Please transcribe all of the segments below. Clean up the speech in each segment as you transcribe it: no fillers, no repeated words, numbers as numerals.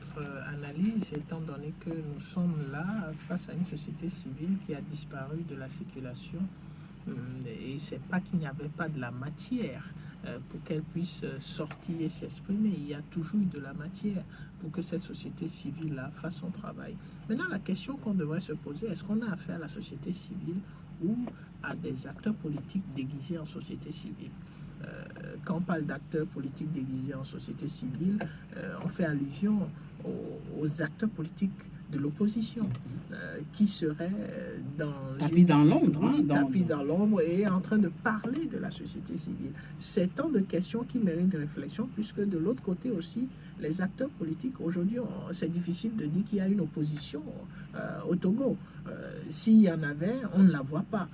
votre analyse, étant donné que nous sommes là face à une société civile qui a disparu de la circulation. Et c'est pas qu'il n'y avait pas de la matière pour qu'elle puisse sortir et s'exprimer. Il y a toujours eu de la matière pour que cette société civile-là fasse son travail. Maintenant, la question qu'on devrait se poser, est-ce qu'on a affaire à la société civile ou à des acteurs politiques déguisés en société civile? Quand on parle d'acteurs politiques déguisés en société civile, on fait allusion aux acteurs politiques de l'opposition qui seraient tapis dans l'ombre. Oui, tapis dans l'ombre et en train de parler de la société civile. C'est tant de questions qui méritent de réflexion, puisque de l'autre côté aussi, les acteurs politiques, aujourd'hui, c'est difficile de dire qu'il y a une opposition au Togo. S'il y en avait, on ne la voit pas.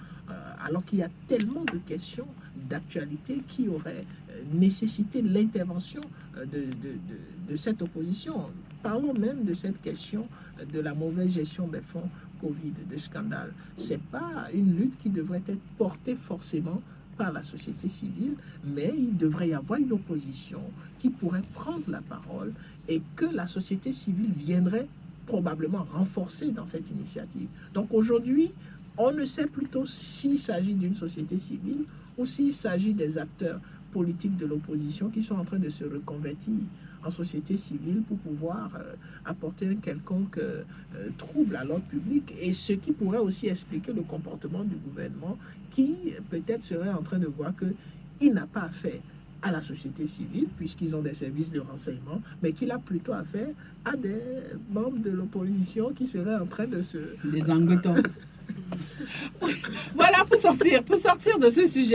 Alors qu'il y a tellement de questions d'actualité qui auraient nécessité l'intervention de cette opposition. Parlons même de cette question de la mauvaise gestion des fonds Covid, de scandale. Ce n'est pas une lutte qui devrait être portée forcément par la société civile, mais il devrait y avoir une opposition qui pourrait prendre la parole et que la société civile viendrait probablement renforcer dans cette initiative. Donc aujourd'hui, on ne sait plutôt s'il s'agit d'une société civile ou s'il s'agit des acteurs politiques de l'opposition qui sont en train de se reconvertir en société civile pour pouvoir apporter un quelconque trouble à l'ordre public, et ce qui pourrait aussi expliquer le comportement du gouvernement qui peut-être serait en train de voir qu'il n'a pas affaire à la société civile puisqu'ils ont des services de renseignement, mais qu'il a plutôt affaire à des membres de l'opposition qui seraient en train de se... Des angletons. Voilà, pour sortir de ce sujet.